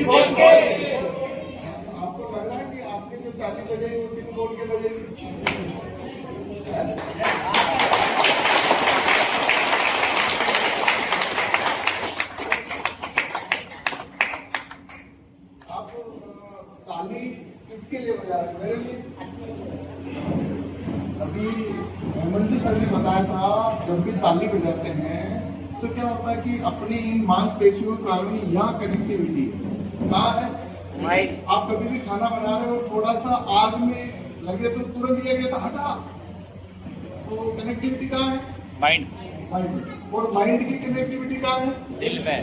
दिल खोल के। आपको लग रहा है कि आपने जो ताली बजाई वो दिल खोल के बजाई? आप ताली किसके लिए बजा रहे हैं? मेरे लिए। अभी हेमंत जी सर ने बताया था जब भी ताली बजाते हैं तो क्या होता है कि अपनी इन मांसपेशियों के कारण यहाँ कनेक्टिविटी कहाँ है? आप कभी भी खाना बना रहे हो, थोड़ा सा आग में लगे तो तुरंत ये कहता हटा, तो कनेक्टिविटी कहाँ है? माइंड। माइंड। और माइंड की कनेक्टिविटी कहाँ है? दिल में।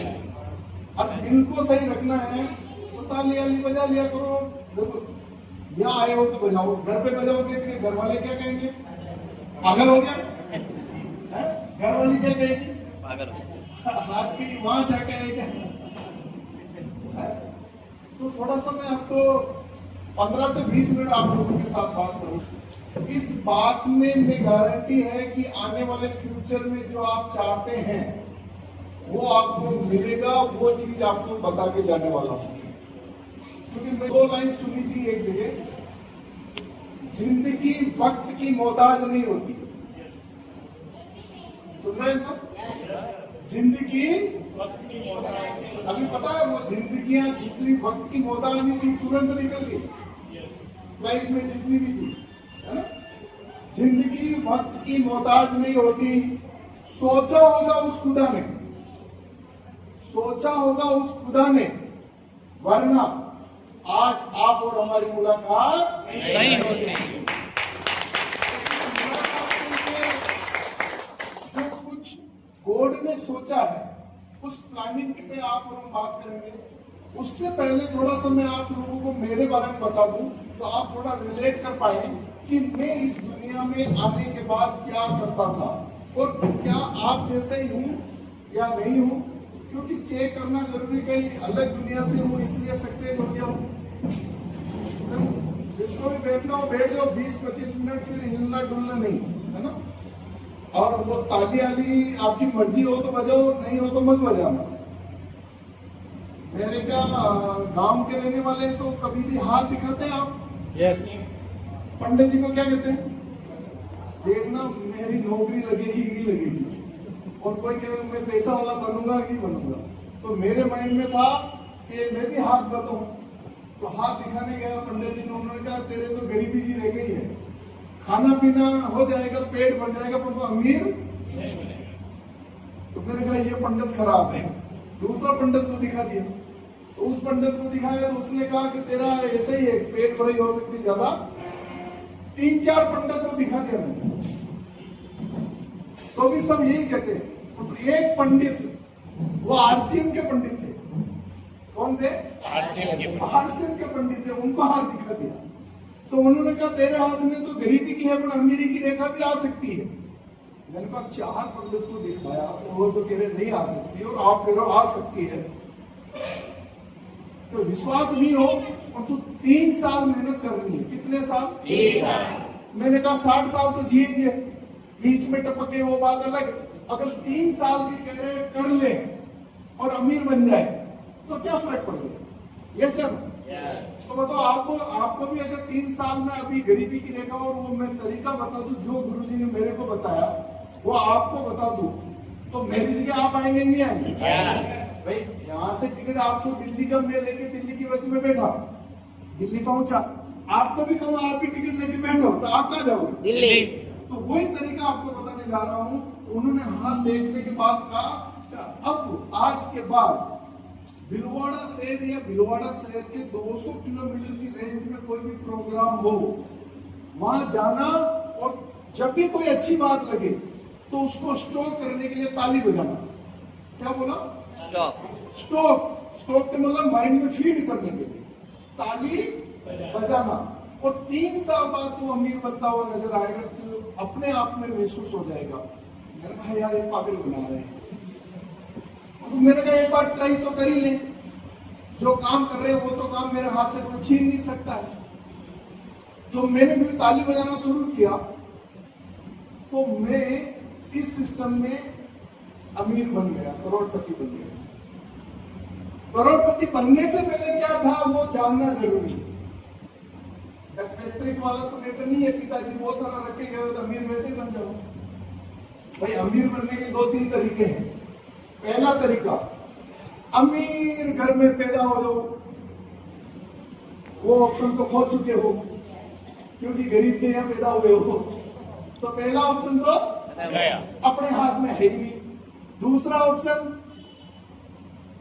अब इनको सही रखना है तो ताली बजा लिया करो। देखो यहाँ आए हो तो बजाओ, घर पे बजाओगे तो घर वाले क्या कहेंगे? पागल हो गया? घर वाली क्या कहेगी? पागल। आज की वहां क्या कहेगा? तो थोड़ा सा मैं आपको 15 से 20 मिनट आप लोगों के साथ बात करूं। इस बात में मैं गारंटी है कि आने वाले फ्यूचर में जो आप चाहते हैं वो आपको मिलेगा, वो चीज आपको बता के जाने वाला हूं। क्योंकि मैं 2 लाइन सुनी थी एक जगह, जिंदगी वक्त की मोहताज नहीं होती। सुन रहे हैं सब? जिंदगी अभी पता है वो जिंदगियां जितनी वक्त की मोहताज नहीं थी तुरंत निकल गई, फ्लाइट में जितनी भी थी, है ना? जिंदगी वक्त की मोहताज नहीं होती। सोचा होगा उस खुदा ने, सोचा होगा उस खुदा ने, वरना आज आप और हमारी मुलाकात नहीं होती। जो कुछ गॉड ने सोचा है उस प्लानिंग पे आप और हम बात करेंगे। उससे पहले थोड़ा सा मैं आप लोगों को मेरे बारे में बता दूं तो आप थोड़ा रिलेट कर पाए कि मैं इस दुनिया में आने के बाद क्या करता था और क्या आप जैसे ही हूं या नहीं हूं। क्योंकि चेक करना जरूरी, कहीं अलग दुनिया से हूं इसलिए सक्सेस हो गया हूं। जिसको भी बैठना हो बैठ जाओ, 20-25 मिनट, फिर हिलना डुलना नहीं, है ना? और वो ताली आली आपकी मर्जी हो तो बजाओ, नहीं हो तो मत बजाना। मेरे क्या गांव के रहने वाले तो कभी भी हाथ दिखाते हैं आप? यस। पंडित जी को क्या कहते हैं? देखना मेरी नौकरी लगेगी कि लगेगी, और कोई कह मैं पैसा वाला बनूंगा कि बनूंगा। तो मेरे माइंड में था कि मैं भी हाथ बताऊं, तो हाथ दिखाने गया पंडित जी ने, उन्होंने कहा तेरे तो गरीबी जी रह गई है, खाना पीना हो जाएगा, पेट भर जाएगा, पर तो अमीर नहीं बनेगा। तो मैंने कहा ये पंडित खराब है। दूसरा पंडित को दिखा दिया, तो उस पंडित को दिखाया तो उसने कहा कि तेरा ऐसे ही है, पेट भरी हो सकती ज्यादा। 3-4 पंडित को दिखा दिया मैंने, तो भी सब यही कहते हैं। तो एक पंडित, वो आरसीएम के पंडित थे। कौन थे? आरसीएम के पंडित थे, उनको हाथ दिखा दिया। तो उन्होंने कहा तेरे हाथ में तो गरीबी की है पर अमीरी की रेखा भी आ सकती है। मैंने कहा 4 पंडित को दिखाया, वो तो कह रहे नहीं आ सकती, और आप कह रहे हो आ सकती है। तो विश्वास नहीं हो और तू 3 साल मेहनत करनी है। कितने साल? 3 साल। मैंने कहा 60 साल तो जिएंगे, बीच में टपके वो बात अलग। अगर 3 साल भी कह रहे कर ले और अमीर बन जाए तो क्या फर्क पड़ गया? ये सर तो बताओ आपको भी अगर 3 साल में अभी गरीबी की रेखा और वो मैं तरीका बता दूं जो गुरुजी ने मेरे को बताया वो आपको बता दूं तो मेरी जगह आप आएंगे नहीं आएंगे? भाई यहाँ से टिकट आपको दिल्ली का मैं लेके दिल्ली की बस में बैठा, दिल्ली पहुंचा, आपको भी कहूँ आप भी टिकट लेके बैठो तो आप कहाँ जाओगे? दिल्ली। तो वही तरीका आपको बताने जा रहा हूँ। उन्होंने हाथ देखने के बाद कहा अब आज के बाद भीलवाड़ा शहर के 200 किलोमीटर की रेंज में कोई भी प्रोग्राम हो वहां जाना, और जब भी कोई अच्छी बात लगे तो उसको स्टॉक करने के लिए ताली बजाना। क्या बोला? स्टॉक के मतलब माइंड में फीड करने के लिए ताली बजाना। और 3 साल बाद तू अमीर बनता हुआ नजर आएगा, तो अपने आप में महसूस हो जाएगा मेरे भाई यार एक पागल बना रहे हैं। तो मैंने कहा एक बार ट्राई तो कर ही ले, जो काम कर रहे हैं वो तो काम मेरे हाथ से कोई छीन नहीं सकता है। तो मैंने भी ताली बजाना शुरू किया, तो मैं इस सिस्टम में अमीर बन गया, करोड़पति बन गया। करोड़पति बनने से पहले क्या था वो जानना जरूरी है। पैतृक वाला तो मैटर नहीं है, पिताजी बहुत सारा रखे गए हो तो अमीर वैसे ही बन जाओ। भाई अमीर बनने के 2-3 तरीके हैं। पहला तरीका, अमीर घर में पैदा हो जाओ, वो ऑप्शन तो खो चुके हो क्योंकि गरीब के यहाँ पैदा हुए हो, तो पहला ऑप्शन तो अपने हाथ में है ही नहीं। दूसरा ऑप्शन,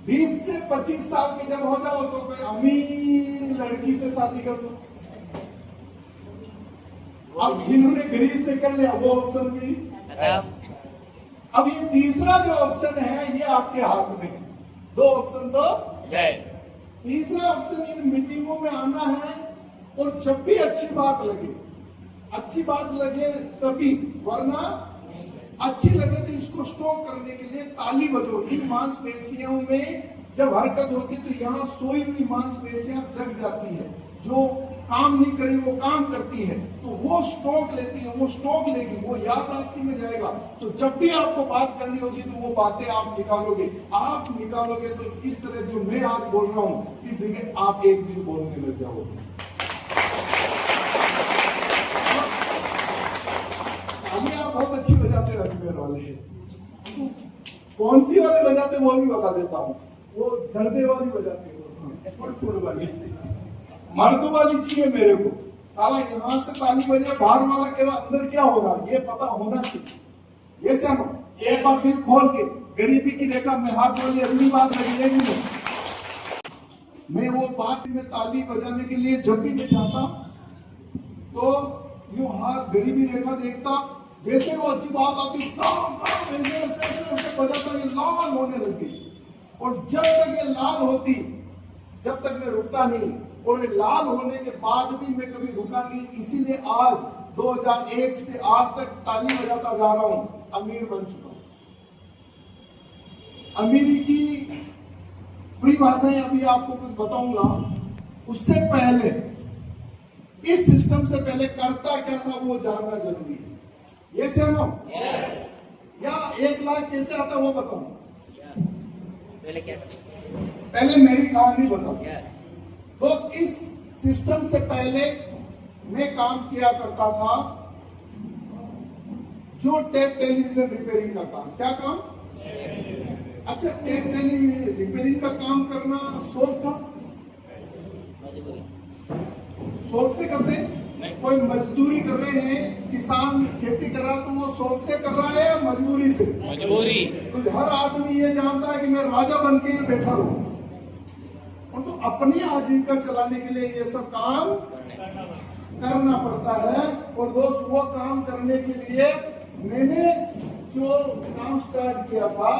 20 से 25 साल के जब हो जाओ तो कोई अमीर लड़की से शादी कर दो। अब जिन्होंने गरीब से कर लिया वो ऑप्शन भी। अब ये तीसरा जो ऑप्शन है ये आपके हाथ में है। 2 ऑप्शन तो तीसरा ऑप्शन इन मीटिंगों में आना है और जब भी अच्छी बात लगे तभी, वरना अच्छी लगे तो इसको स्टॉक करने के लिए ताली बजो। इन मांसपेशियों में जब हरकत होती है तो यहाँ सोई हुई मांसपेशियां जग जाती है, जो काम नहीं करी वो काम करती है, तो वो स्टॉक लेती है, वो स्टॉक लेगी, वो याददाश्ती में जाएगा। तो जब भी आपको बात करनी होगी तो वो बातें आप निकालोगे तो इस तरह जो मैं आज बोल रहा हूं इस जगह आप एक दिन बोलने लग जाओगे। आप बहुत अच्छी बजाते हो अजमेर वाले, कौन सी वाले बजाते वो भी बता देता हूँ। वो जर्दे वाली बजाते हो, वाली मर्द वाली चाहिए मेरे को। साला यहाँ से ताली बजे, बाहर वाला के अंदर क्या हो रहा है ये पता होना चाहिए। ये समझ, एक बार दिल खोल के गरीबी की रेखा में हाथ वाली अगली बात लगेगी नहीं। मैं वो बात में ताली बजाने के लिए जब भी मैं जाता तो यूं हाथ गरीबी रेखा देखता, जैसे वो अच्छी बात आती बजाता, ये लाल होने लगी। और जब तक ये लाल होती, जब तक मैं रुकता नहीं, और लाल होने के बाद भी मैं कभी रुका नहीं। इसीलिए आज 2001 से आज तक ताली बजाता जा रहा हूं, अमीर बन चुका हूं। अमीरी की परिभाषाएं अभी आपको कुछ बताऊंगा। उससे पहले इस सिस्टम से पहले करता क्या था वो जानना जरूरी है। ये सहमो या 1 लाख कैसे आता वो बताऊं? पहले मेरी कहानी बताऊं। दोस्त, इस सिस्टम से पहले मैं काम किया करता था जो टेप टेलीविजन रिपेयरिंग का काम। क्या काम? अच्छा, टेप टेलीविजन रिपेयरिंग का काम करना शौक था? शौक से करते? कोई मजदूरी कर रहे हैं, किसान खेती कर रहा तो वो शौक से कर रहा है या मजबूरी से? मजबूरी। तो हर आदमी ये जानता है कि मैं राजा बन के बैठा रहूं, और तो अपनी आजीविका चलाने के लिए ये सब काम करना पड़ता है। और दोस्त, वो काम करने के लिए मैंने जो काम स्टार्ट किया था